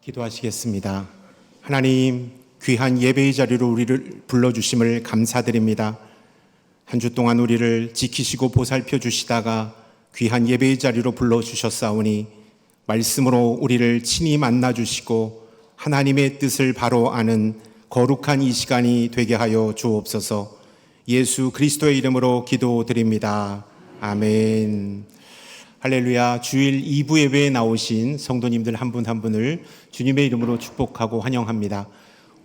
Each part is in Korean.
기도하시겠습니다. 하나님, 귀한 예배의 자리로 우리를 불러주심을 감사드립니다. 한 주 동안 우리를 지키시고 보살펴 주시다가 귀한 예배의 자리로 불러주셨사오니 말씀으로 우리를 친히 만나주시고 하나님의 뜻을 바로 아는 거룩한 이 시간이 되게 하여 주옵소서. 예수 그리스도의 이름으로 기도드립니다. 아멘. 할렐루야. 주일 2부 예배에 나오신 성도님들 한 분 한 분을 주님의 이름으로 축복하고 환영합니다.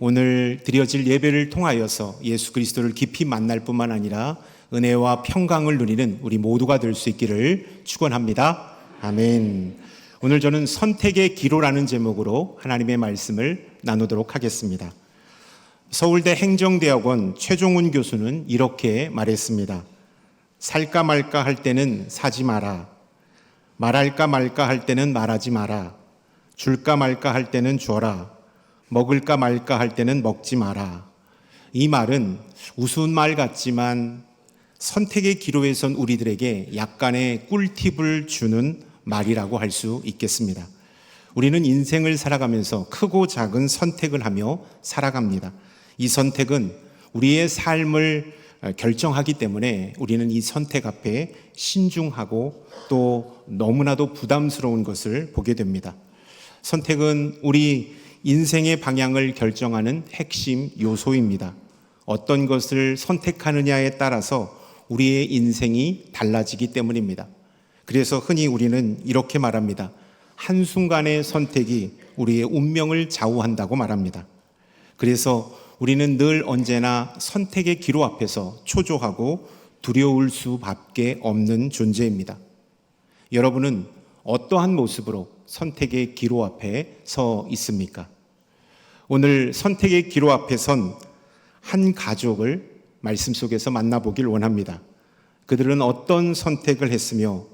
오늘 드려질 예배를 통하여서 예수 그리스도를 깊이 만날 뿐만 아니라 은혜와 평강을 누리는 우리 모두가 될 수 있기를 축원합니다. 아멘. 오늘 저는 선택의 기로라는 제목으로 하나님의 말씀을 나누도록 하겠습니다. 서울대 행정대학원 최종훈 교수는 이렇게 말했습니다. 살까 말까 할 때는 사지 마라. 말할까 말까 할 때는 말하지 마라. 줄까 말까 할 때는 줘라. 먹을까 말까 할 때는 먹지 마라. 이 말은 우스운 말 같지만 선택의 기로에 선 우리들에게 약간의 꿀팁을 주는 말이라고 할 수 있겠습니다. 우리는 인생을 살아가면서 크고 작은 선택을 하며 살아갑니다. 이 선택은 우리의 삶을 결정하기 때문에 우리는 이 선택 앞에 신중하고 또 너무나도 부담스러운 것을 보게 됩니다. 선택은 우리 인생의 방향을 결정하는 핵심 요소입니다. 어떤 것을 선택하느냐에 따라서 우리의 인생이 달라지기 때문입니다. 그래서 흔히 우리는 이렇게 말합니다. 한순간의 선택이 우리의 운명을 좌우한다고 말합니다. 그래서 우리는 늘 언제나 선택의 기로 앞에서 초조하고 두려울 수밖에 없는 존재입니다. 여러분은 어떠한 모습으로 선택의 기로 앞에 서 있습니까? 오늘 선택의 기로 앞에 선 한 가족을 말씀 속에서 만나보길 원합니다. 그들은 어떤 선택을 했으며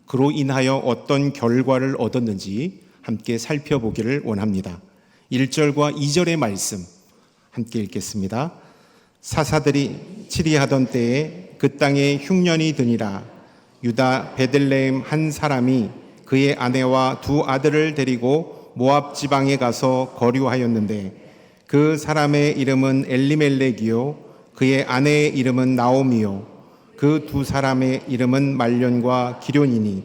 그로 인하여 어떤 결과를 얻었는지 함께 살펴보기를 원합니다. 1절과 2절의 말씀 함께 읽겠습니다. 사사들이 치리하던 때에 그 땅에 흉년이 드니라. 유다 베들레헴 한 사람이 그의 아내와 두 아들을 데리고 모압 지방에 가서 거류하였는데 그 사람의 이름은 엘리멜렉이요 그의 아내의 이름은 나오미요 그 두 사람의 이름은 말련과 기련이니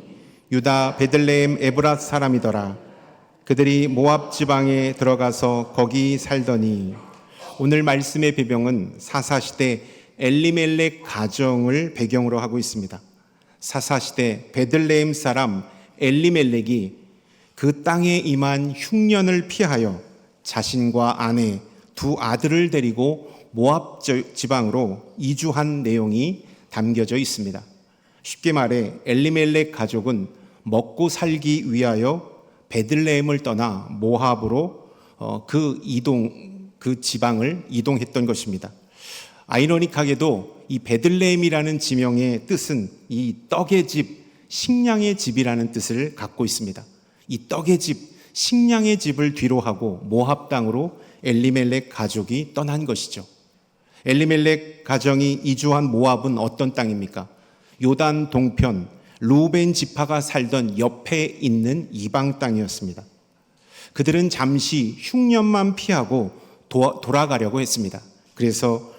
유다 베들레헴 에브랏 사람이더라. 그들이 모압 지방에 들어가서 거기 살더니. 오늘 말씀의 배경은 사사시대 엘리멜렉 가정을 배경으로 하고 있습니다. 사사시대 베들레헴 사람 엘리멜렉이 그 땅에 임한 흉년을 피하여 자신과 아내 두 아들을 데리고 모압 지방으로 이주한 내용이 담겨져 있습니다. 쉽게 말해 엘리멜렉 가족은 먹고 살기 위하여 베들레헴을 떠나 모압으로 그 지방을 이동했던 것입니다. 아이러니하게도 이 베들레헴이라는 지명의 뜻은 이 떡의 집, 식량의 집이라는 뜻을 갖고 있습니다. 이 떡의 집, 식량의 집을 뒤로하고 모압 땅으로 엘리멜렉 가족이 떠난 것이죠. 엘리멜렉 가정이 이주한 모압은 어떤 땅입니까? 요단 동편 루벤 지파가 살던 옆에 있는 이방 땅이었습니다. 그들은 잠시 흉년만 피하고 돌아가려고 했습니다. 그래서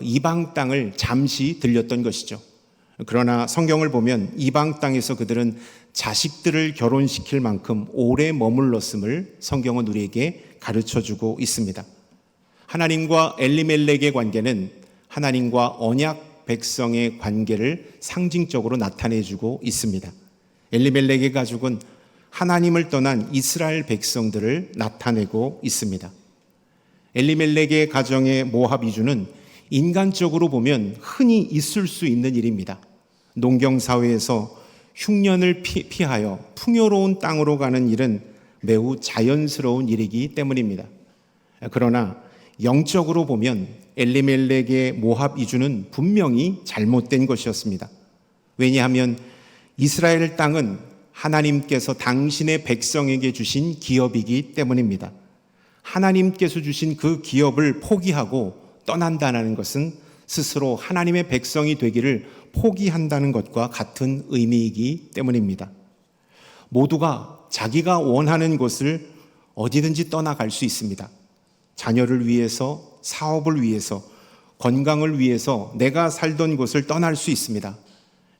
이방 땅을 잠시 들렸던 것이죠. 그러나 성경을 보면 이방 땅에서 그들은 자식들을 결혼시킬 만큼 오래 머물렀음을 성경은 우리에게 가르쳐주고 있습니다. 하나님과 엘리멜렉의 관계는 하나님과 언약 백성의 관계를 상징적으로 나타내주고 있습니다. 엘리멜렉의 가족은 하나님을 떠난 이스라엘 백성들을 나타내고 있습니다. 엘리멜렉의 가정의 모압 이주는 인간적으로 보면 흔히 있을 수 있는 일입니다. 농경사회에서 흉년을 피하여 풍요로운 땅으로 가는 일은 매우 자연스러운 일이기 때문입니다. 그러나 영적으로 보면 엘리멜렉의 모압 이주는 분명히 잘못된 것이었습니다. 왜냐하면 이스라엘 땅은 하나님께서 당신의 백성에게 주신 기업이기 때문입니다. 하나님께서 주신 그 기업을 포기하고 떠난다는 것은 스스로 하나님의 백성이 되기를 포기한다는 것과 같은 의미이기 때문입니다. 모두가 자기가 원하는 것을 어디든지 떠나갈 수 있습니다. 자녀를 위해서, 사업을 위해서, 건강을 위해서 내가 살던 곳을 떠날 수 있습니다.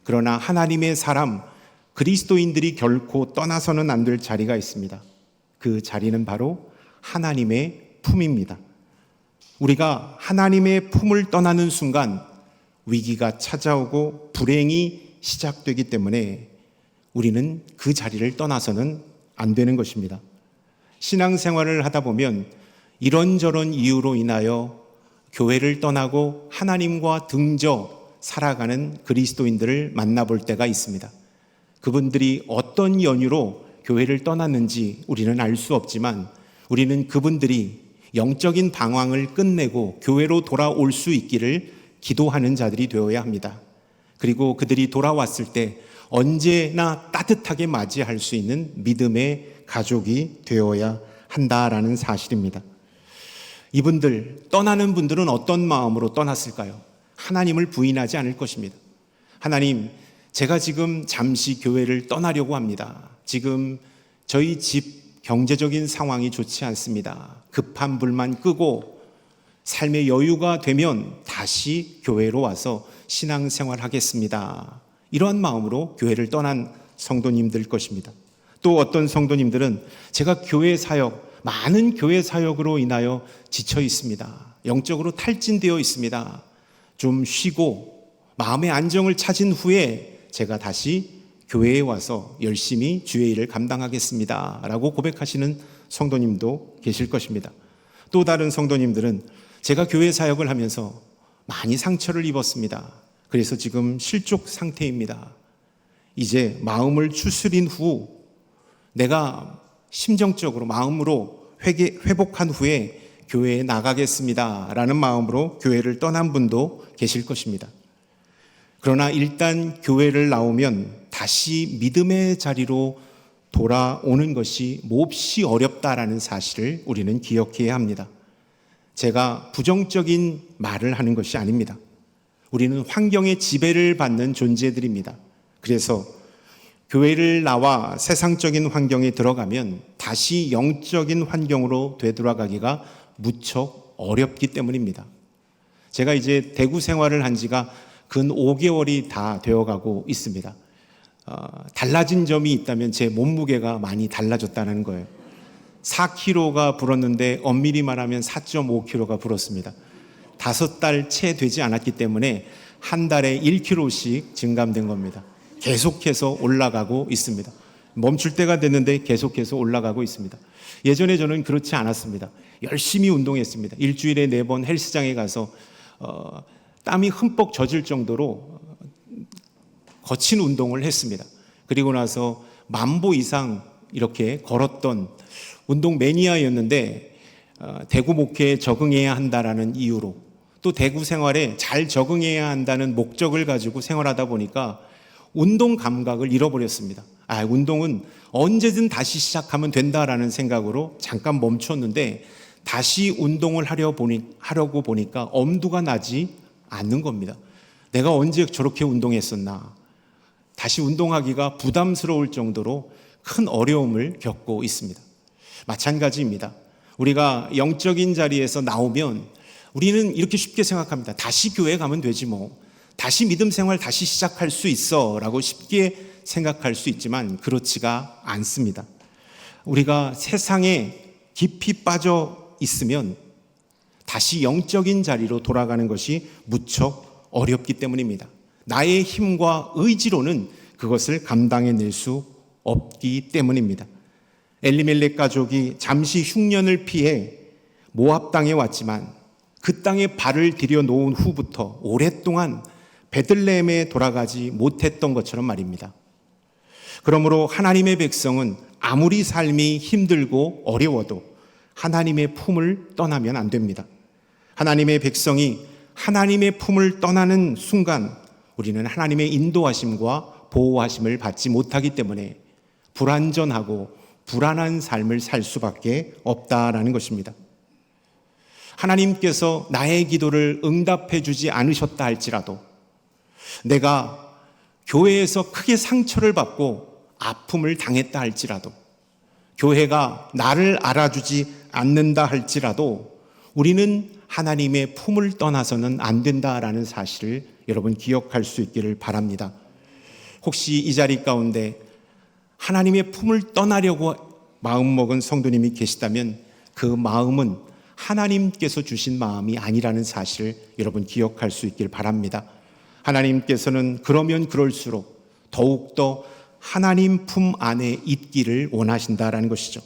그러나 하나님의 사람, 그리스도인들이 결코 떠나서는 안 될 자리가 있습니다. 그 자리는 바로 하나님의 품입니다. 우리가 하나님의 품을 떠나는 순간 위기가 찾아오고 불행이 시작되기 때문에 우리는 그 자리를 떠나서는 안 되는 것입니다. 신앙생활을 하다 보면 이런저런 이유로 인하여 교회를 떠나고 하나님과 등져 살아가는 그리스도인들을 만나볼 때가 있습니다. 그분들이 어떤 연유로 교회를 떠났는지 우리는 알 수 없지만 우리는 그분들이 영적인 방황을 끝내고 교회로 돌아올 수 있기를 기도하는 자들이 되어야 합니다. 그리고 그들이 돌아왔을 때 언제나 따뜻하게 맞이할 수 있는 믿음의 가족이 되어야 한다라는 사실입니다. 이분들, 떠나는 분들은 어떤 마음으로 떠났을까요? 하나님을 부인하지 않을 것입니다. 하나님, 제가 지금 잠시 교회를 떠나려고 합니다. 지금 저희 집 경제적인 상황이 좋지 않습니다. 급한 불만 끄고 삶의 여유가 되면 다시 교회로 와서 신앙생활 하겠습니다. 이러한 마음으로 교회를 떠난 성도님들 것입니다. 또 어떤 성도님들은 제가 교회 사역, 많은 교회 사역으로 인하여 지쳐 있습니다. 영적으로 탈진되어 있습니다. 좀 쉬고 마음의 안정을 찾은 후에 제가 다시 교회에 와서 열심히 주의 일을 감당하겠습니다 라고 고백하시는 성도님도 계실 것입니다. 또 다른 성도님들은 제가 교회 사역을 하면서 많이 상처를 입었습니다. 그래서 지금 실족 상태입니다. 이제 마음을 추스린 후 내가 심정적으로 마음으로 회복한 후에 교회에 나가겠습니다 라는 마음으로 교회를 떠난 분도 계실 것입니다. 그러나 일단 교회를 나오면 다시 믿음의 자리로 돌아오는 것이 몹시 어렵다라는 사실을 우리는 기억해야 합니다. 제가 부정적인 말을 하는 것이 아닙니다. 우리는 환경의 지배를 받는 존재들입니다. 그래서 교회를 나와 세상적인 환경에 들어가면 다시 영적인 환경으로 되돌아가기가 무척 어렵기 때문입니다. 제가 이제 대구 생활을 한 지가 근 5개월이 다 되어가고 있습니다. 달라진 점이 있다면 제 몸무게가 많이 달라졌다는 거예요. 4kg가 불었는데 엄밀히 말하면 4.5kg가 불었습니다. 5달 채 되지 않았기 때문에 한 달에 1kg씩 증감된 겁니다. 계속해서 올라가고 있습니다. 멈출 때가 됐는데 계속해서 올라가고 있습니다. 예전에 저는 그렇지 않았습니다. 열심히 운동했습니다. 일주일에 4번 헬스장에 가서 땀이 흠뻑 젖을 정도로 거친 운동을 했습니다. 그리고 나서 10,000보 이상 이렇게 걸었던 운동 매니아였는데 대구 목회에 적응해야 한다라는 이유로 또 대구 생활에 잘 적응해야 한다는 목적을 가지고 생활하다 보니까 운동 감각을 잃어버렸습니다. 운동은 언제든 다시 시작하면 된다라는 생각으로 잠깐 멈췄는데 다시 운동을 하려고 보니까 엄두가 나지 않는 겁니다. 내가 언제 저렇게 운동했었나? 다시 운동하기가 부담스러울 정도로 큰 어려움을 겪고 있습니다. 마찬가지입니다. 우리가 영적인 자리에서 나오면 우리는 이렇게 쉽게 생각합니다. 다시 교회 가면 되지 뭐. 다시 믿음 생활 다시 시작할 수 있어 라고 쉽게 생각할 수 있지만 그렇지가 않습니다. 우리가 세상에 깊이 빠져 있으면 다시 영적인 자리로 돌아가는 것이 무척 어렵기 때문입니다. 나의 힘과 의지로는 그것을 감당해낼 수 없기 때문입니다. 엘리멜렉 가족이 잠시 흉년을 피해 모압 땅에 왔지만 그 땅에 발을 들여놓은 후부터 오랫동안 베들레헴에 돌아가지 못했던 것처럼 말입니다. 그러므로 하나님의 백성은 아무리 삶이 힘들고 어려워도 하나님의 품을 떠나면 안 됩니다. 하나님의 백성이 하나님의 품을 떠나는 순간 우리는 하나님의 인도하심과 보호하심을 받지 못하기 때문에 불안전하고 불안한 삶을 살 수밖에 없다라는 것입니다. 하나님께서 나의 기도를 응답해 주지 않으셨다 할지라도 내가 교회에서 크게 상처를 받고 아픔을 당했다 할지라도 교회가 나를 알아주지 않는다 할지라도 우리는 하나님의 품을 떠나서는 안 된다라는 사실을 여러분 기억할 수 있기를 바랍니다. 혹시 이 자리 가운데 하나님의 품을 떠나려고 마음먹은 성도님이 계시다면 그 마음은 하나님께서 주신 마음이 아니라는 사실을 여러분 기억할 수 있길 바랍니다. 하나님께서는 그러면 그럴수록 더욱더 하나님 품 안에 있기를 원하신다라는 것이죠.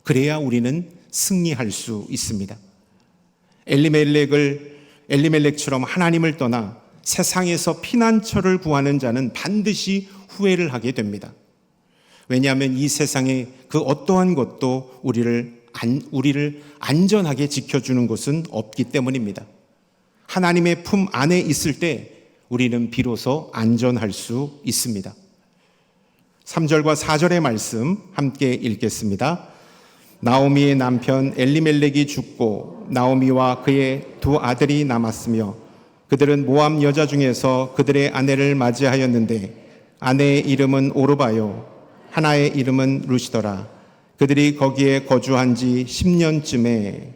그래야 우리는 승리할 수 있습니다. 엘리멜렉처럼 하나님을 떠나 세상에서 피난처를 구하는 자는 반드시 후회를 하게 됩니다. 왜냐하면 이 세상에 그 어떠한 것도 우리를 안전하게 지켜주는 것은 없기 때문입니다. 하나님의 품 안에 있을 때 우리는 비로소 안전할 수 있습니다. 3절과 4절의 말씀 함께 읽겠습니다. 나오미의 남편 엘리멜렉이 죽고 나오미와 그의 두 아들이 남았으며 그들은 모압 여자 중에서 그들의 아내를 맞이하였는데 아내의 이름은 오르바요 하나의 이름은 루시더라. 그들이 거기에 거주한 지 10년쯤에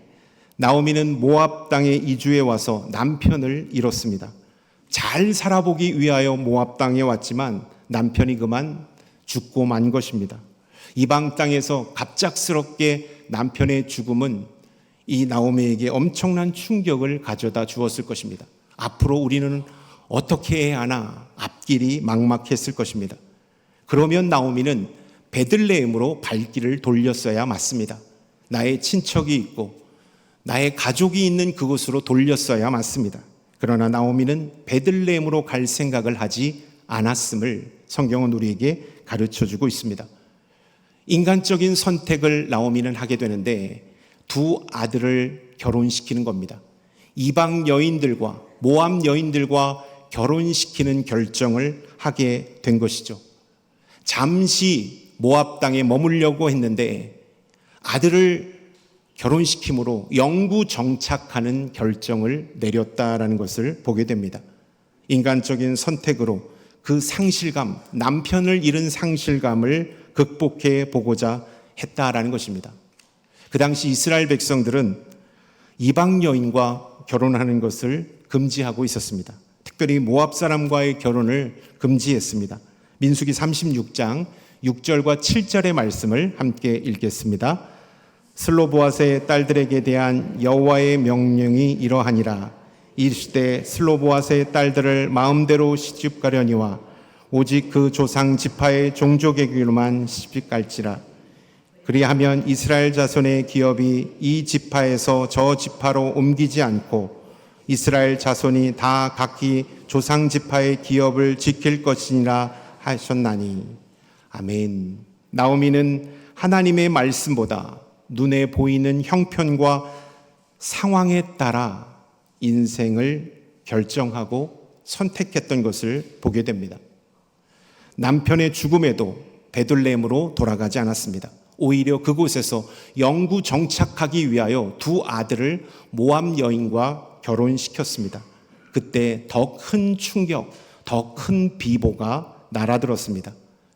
나오미는 모압 땅에 이주해 와서 남편을 잃었습니다. 잘 살아보기 위하여 모압 땅에 왔지만 남편이 그만 죽고 만 것입니다. 이방 땅에서 갑작스럽게 남편의 죽음은 이 나오미에게 엄청난 충격을 가져다 주었을 것입니다. 앞으로 우리는 어떻게 해야 하나 앞길이 막막했을 것입니다. 그러면 나오미는 베들레헴으로 발길을 돌렸어야 맞습니다. 나의 친척이 있고 나의 가족이 있는 그곳으로 돌렸어야 맞습니다. 그러나 나오미는 베들레헴으로 갈 생각을 하지 않았음을 성경은 우리에게 가르쳐주고 있습니다. 인간적인 선택을 나오미는 하게 되는데 두 아들을 결혼시키는 겁니다. 이방 여인들과 모압 여인들과 결혼시키는 결정을 하게 된 것이죠. 잠시 모압 땅에 머물려고 했는데 아들을 결혼시킴으로 영구 정착하는 결정을 내렸다라는 것을 보게 됩니다. 인간적인 선택으로 그 상실감, 남편을 잃은 상실감을 극복해 보고자 했다라는 것입니다. 그 당시 이스라엘 백성들은 이방 여인과 결혼하는 것을 금지하고 있었습니다. 특별히 모압 사람과의 결혼을 금지했습니다. 민수기 36장 6절과 7절의 말씀을 함께 읽겠습니다. 슬로보앗의 딸들에게 대한 여호와의 명령이 이러하니라. 이르시되 슬로보앗의 딸들을 마음대로 시집가려니와 오직 그 조상 지파의 종족의 귀로만 시집갈지라. 그리하면 이스라엘 자손의 기업이 이 지파에서 저 지파로 옮기지 않고 이스라엘 자손이 다 각기 조상 지파의 기업을 지킬 것이니라 하셨나니. 아멘. 나오미는 하나님의 말씀보다 눈에 보이는 형편과 상황에 따라 인생을 결정하고 선택했던 것을 보게 됩니다. 남편의 죽음에도 베들레헴으로 돌아가지 않았습니다. 오히려 그곳에서 영구 정착하기 위하여 두 아들을 모압 여인과 결혼시켰습니다. 그때 더 큰 충격, 더 큰 비보가 날아들었습니다.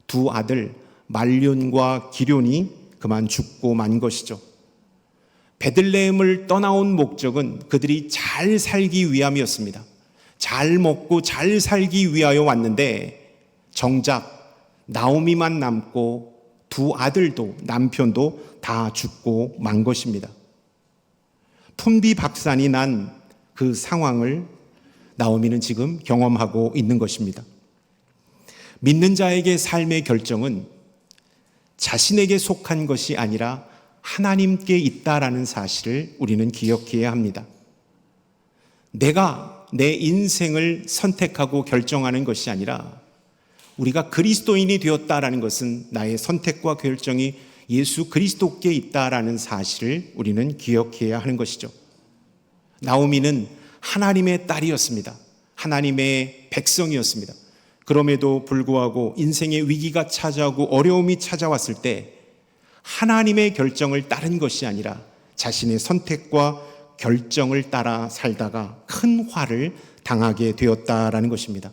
두 아들 말륜과 기럝이 그만 죽고 만 것이죠. 베들레헴을 떠나온 목적은 그들이 잘 살기 위함이었습니다. 잘 먹고 잘 살기 위하여 왔는데 정작 나오미만 남고 두 아들도 남편도 다 죽고 만 것입니다. 풍비박산이 난 그 상황을 나오미는 지금 경험하고 있는 것입니다. 믿는 자에게 삶의 결정은 자신에게 속한 것이 아니라 하나님께 있다라는 사실을 우리는 기억해야 합니다. 내가 내 인생을 선택하고 결정하는 것이 아니라 우리가 그리스도인이 되었다라는 것은 나의 선택과 결정이 예수 그리스도께 있다라는 사실을 우리는 기억해야 하는 것이죠. 나오미는 하나님의 딸이었습니다. 하나님의 백성이었습니다. 그럼에도 불구하고 인생의 위기가 찾아오고 어려움이 찾아왔을 때 하나님의 결정을 따른 것이 아니라 자신의 선택과 결정을 따라 살다가 큰 화를 당하게 되었다라는 것입니다.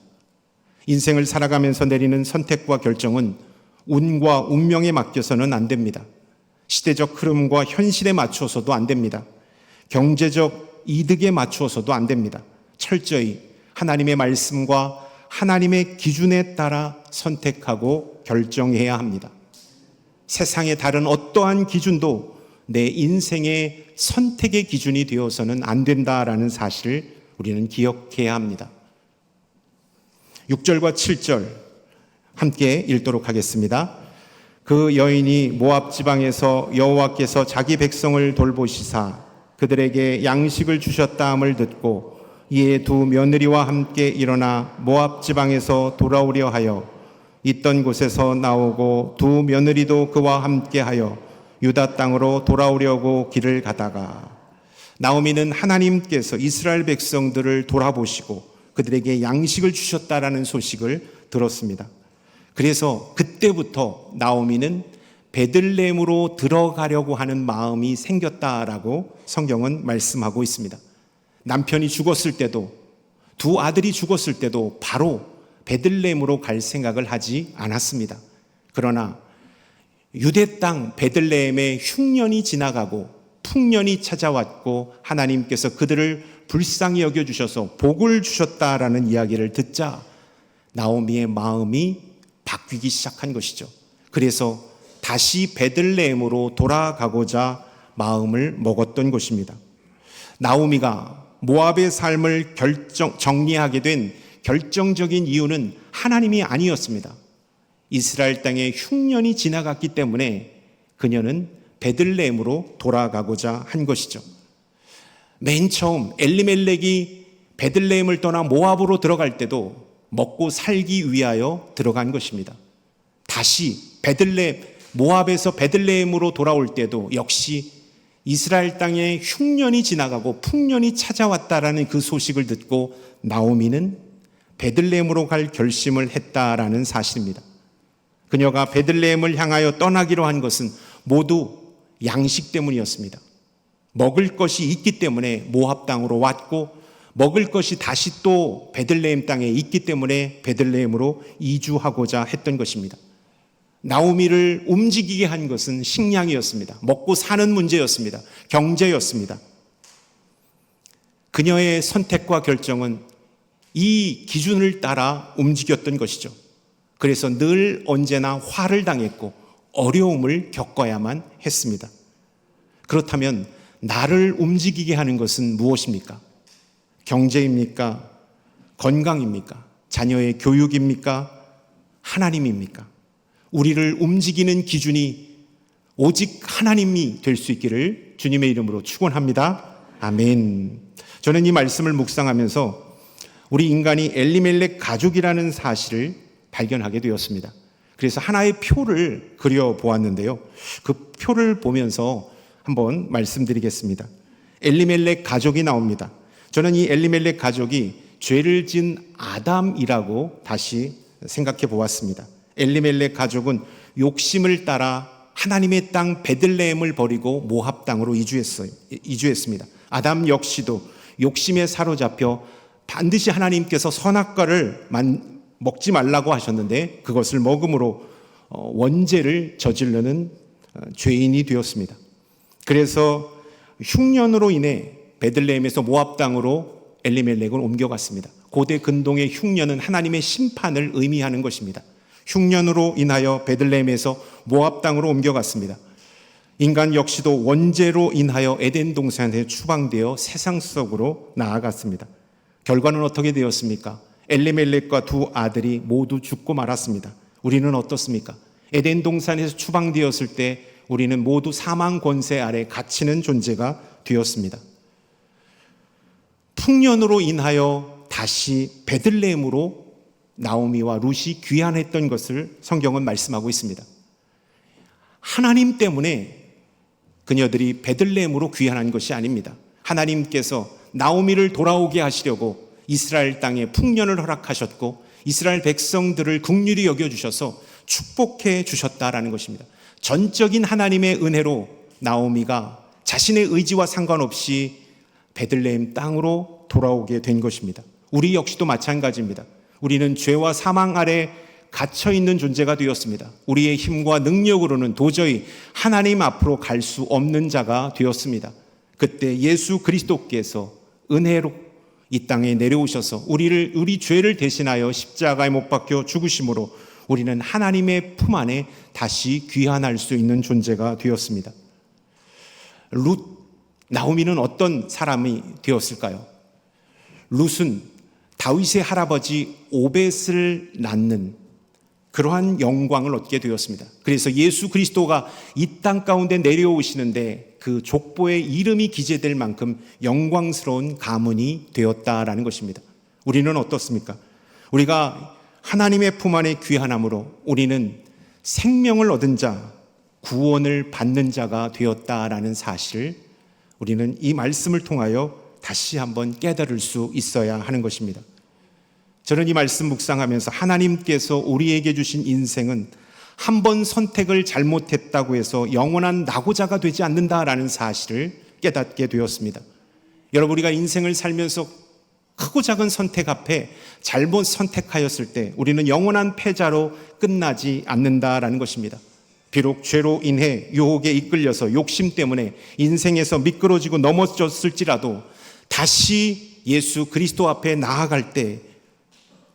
인생을 살아가면서 내리는 선택과 결정은 운과 운명에 맡겨서는 안 됩니다. 시대적 흐름과 현실에 맞추어서도 안 됩니다. 경제적 이득에 맞추어서도 안 됩니다. 철저히 하나님의 말씀과 하나님의 기준에 따라 선택하고 결정해야 합니다. 세상의 다른 어떠한 기준도 내 인생의 선택의 기준이 되어서는 안 된다라는 사실을 우리는 기억해야 합니다. 6절과 7절 함께 읽도록 하겠습니다. 그 여인이 모압 지방에서 여호와께서 자기 백성을 돌보시사 그들에게 양식을 주셨다함을 듣고 이에 두 며느리와 함께 일어나 모압 지방에서 돌아오려 하여 있던 곳에서 나오고 두 며느리도 그와 함께하여 유다 땅으로 돌아오려고 길을 가다가 나오미는 하나님께서 이스라엘 백성들을 돌아보시고 그들에게 양식을 주셨다라는 소식을 들었습니다. 그래서 그때부터 나오미는 베들레헴으로 들어가려고 하는 마음이 생겼다라고 성경은 말씀하고 있습니다. 남편이 죽었을 때도 두 아들이 죽었을 때도 바로 베들레헴으로 갈 생각을 하지 않았습니다. 그러나 유대 땅 베들레헴의 흉년이 지나가고 풍년이 찾아왔고 하나님께서 그들을 불쌍히 여겨주셔서 복을 주셨다라는 이야기를 듣자 나오미의 마음이 바뀌기 시작한 것이죠. 그래서 다시 베들레헴으로 돌아가고자 마음을 먹었던 것입니다. 나오미가 모압의 삶을 정리하게 된 결정적인 이유는 하나님이 아니었습니다. 이스라엘 땅에 흉년이 지나갔기 때문에 그녀는 베들레헴으로 돌아가고자 한 것이죠. 맨 처음 엘리멜렉이 베들레헴을 떠나 모압으로 들어갈 때도 먹고 살기 위하여 들어간 것입니다. 다시 모압에서 베들레헴으로 돌아올 때도 역시 이스라엘 땅에 흉년이 지나가고 풍년이 찾아왔다라는 그 소식을 듣고 나오미는 베들레헴으로 갈 결심을 했다라는 사실입니다. 그녀가 베들레헴을 향하여 떠나기로 한 것은 모두 양식 때문이었습니다. 먹을 것이 있기 때문에 모압 땅으로 왔고 먹을 것이 다시 또 베들레헴 땅에 있기 때문에 베들레헴으로 이주하고자 했던 것입니다. 나오미를 움직이게 한 것은 식량이었습니다. 먹고 사는 문제였습니다. 경제였습니다. 그녀의 선택과 결정은 이 기준을 따라 움직였던 것이죠. 그래서 늘 언제나 화를 당했고 어려움을 겪어야만 했습니다. 그렇다면 나를 움직이게 하는 것은 무엇입니까? 경제입니까? 건강입니까? 자녀의 교육입니까? 하나님입니까? 우리를 움직이는 기준이 오직 하나님이 될 수 있기를 주님의 이름으로 축원합니다. 아멘. 저는 이 말씀을 묵상하면서 우리 인간이 엘리멜렉 가족이라는 사실을 발견하게 되었습니다. 그래서 하나의 표를 그려보았는데요. 그 표를 보면서 한번 말씀드리겠습니다. 엘리멜렉 가족이 나옵니다. 저는 이 엘리멜렉 가족이 죄를 지은 아담이라고 다시 생각해 보았습니다. 엘리멜렉 가족은 욕심을 따라 하나님의 땅 베들레헴을 버리고 모압 땅으로 이주했습니다. 아담 역시도 욕심에 사로잡혀 반드시 하나님께서 선악과를 먹지 말라고 하셨는데 그것을 먹음으로 원죄를 저지르는 죄인이 되었습니다. 그래서 흉년으로 인해 베들레헴에서 모압 땅으로 엘리멜렉을 옮겨갔습니다. 고대 근동의 흉년은 하나님의 심판을 의미하는 것입니다. 흉년으로 인하여 베들레헴에서 모압 땅으로 옮겨갔습니다. 인간 역시도 원죄로 인하여 에덴 동산에 추방되어 세상 속으로 나아갔습니다. 결과는 어떻게 되었습니까? 엘리멜렉과 두 아들이 모두 죽고 말았습니다. 우리는 어떻습니까? 에덴 동산에서 추방되었을 때 우리는 모두 사망 권세 아래 갇히는 존재가 되었습니다. 풍년으로 인하여 다시 베들레헴으로 나오미와 룻이 귀환했던 것을 성경은 말씀하고 있습니다. 하나님 때문에 그녀들이 베들레헴으로 귀환한 것이 아닙니다. 하나님께서 나오미를 돌아오게 하시려고 이스라엘 땅에 풍년을 허락하셨고 이스라엘 백성들을 긍휼히 여겨주셔서 축복해 주셨다라는 것입니다. 전적인 하나님의 은혜로 나오미가 자신의 의지와 상관없이 베들레헴 땅으로 돌아오게 된 것입니다. 우리 역시도 마찬가지입니다. 우리는 죄와 사망 아래 갇혀 있는 존재가 되었습니다. 우리의 힘과 능력으로는 도저히 하나님 앞으로 갈 수 없는 자가 되었습니다. 그때 예수 그리스도께서 은혜로 이 땅에 내려오셔서 우리 죄를 대신하여 십자가에 못 박혀 죽으심으로 우리는 하나님의 품 안에 다시 귀환할 수 있는 존재가 되었습니다. 나오미는 어떤 사람이 되었을까요? 룻은 다윗의 할아버지 오벳을 낳는 그러한 영광을 얻게 되었습니다. 그래서 예수 그리스도가 이 땅 가운데 내려오시는데 그 족보의 이름이 기재될 만큼 영광스러운 가문이 되었다라는 것입니다. 우리는 어떻습니까? 우리가 하나님의 품 안에 귀환함으로 우리는 생명을 얻은 자, 구원을 받는 자가 되었다라는 사실을 우리는 이 말씀을 통하여 다시 한번 깨달을 수 있어야 하는 것입니다. 저는 이 말씀 묵상하면서 하나님께서 우리에게 주신 인생은 한 번 선택을 잘못했다고 해서 영원한 낙오자가 되지 않는다라는 사실을 깨닫게 되었습니다. 여러분, 우리가 인생을 살면서 크고 작은 선택 앞에 잘못 선택하였을 때 우리는 영원한 패자로 끝나지 않는다라는 것입니다. 비록 죄로 인해 유혹에 이끌려서 욕심 때문에 인생에서 미끄러지고 넘어졌을지라도 다시 예수 그리스도 앞에 나아갈 때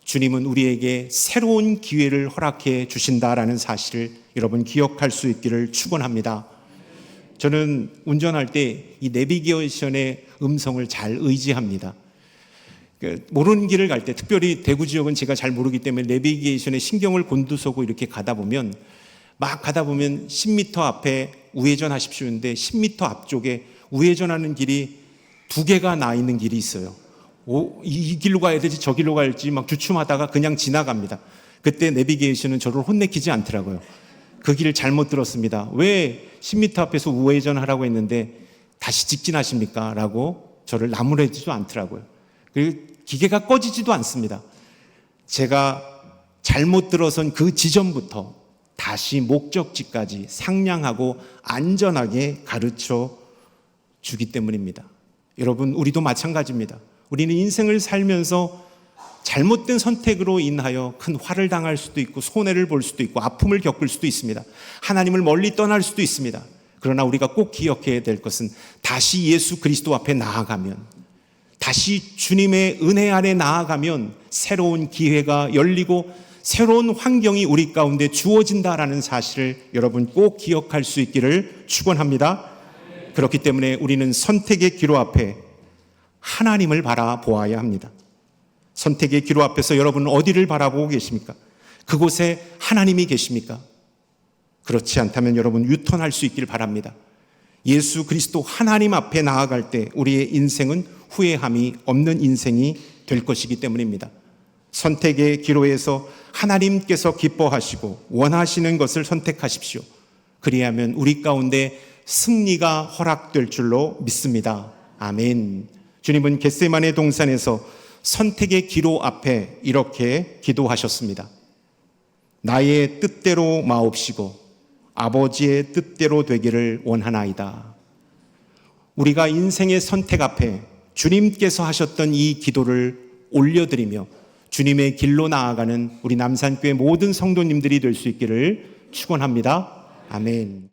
주님은 우리에게 새로운 기회를 허락해 주신다라는 사실을 여러분 기억할 수 있기를 축원합니다. 저는 운전할 때 이 내비게이션의 음성을 잘 의지합니다. 모르는 길을 갈 때, 특별히 대구 지역은 제가 잘 모르기 때문에 내비게이션에 신경을 곤두서고 이렇게 가다 보면 10m 앞에 우회전하십시오인데 10m 앞쪽에 우회전하는 길이 두 개가 나 있는 길이 있어요. 이 길로 가야 되지 저 길로 가야 할지 막 주춤하다가 그냥 지나갑니다. 그때 내비게이션은 저를 혼내키지 않더라고요. 그 길을 잘못 들었습니다. 왜 10m 앞에서 우회전하라고 했는데 다시 직진하십니까? 라고 저를 나무래지도 않더라고요. 그리고 기계가 꺼지지도 않습니다. 제가 잘못 들어선 그 지점부터 다시 목적지까지 상냥하고 안전하게 가르쳐 주기 때문입니다. 여러분, 우리도 마찬가지입니다. 우리는 인생을 살면서 잘못된 선택으로 인하여 큰 화를 당할 수도 있고 손해를 볼 수도 있고 아픔을 겪을 수도 있습니다. 하나님을 멀리 떠날 수도 있습니다. 그러나 우리가 꼭 기억해야 될 것은 다시 예수 그리스도 앞에 나아가면, 다시 주님의 은혜 아래 나아가면 새로운 기회가 열리고 새로운 환경이 우리 가운데 주어진다라는 사실을 여러분 꼭 기억할 수 있기를 축원합니다. 그렇기 때문에 우리는 선택의 기로 앞에 하나님을 바라보아야 합니다. 선택의 기로 앞에서 여러분은 어디를 바라보고 계십니까? 그곳에 하나님이 계십니까? 그렇지 않다면 여러분 유턴할 수 있기를 바랍니다. 예수 그리스도 하나님 앞에 나아갈 때 우리의 인생은 후회함이 없는 인생이 될 것이기 때문입니다. 선택의 기로에서 하나님께서 기뻐하시고 원하시는 것을 선택하십시오. 그리하면 우리 가운데 승리가 허락될 줄로 믿습니다. 아멘. 주님은 겟세마네 동산에서 선택의 기로 앞에 이렇게 기도하셨습니다. 나의 뜻대로 마옵시고 아버지의 뜻대로 되기를 원하나이다. 우리가 인생의 선택 앞에 주님께서 하셨던 이 기도를 올려드리며 주님의 길로 나아가는 우리 남산교회 모든 성도님들이 될 수 있기를 축원합니다. 아멘.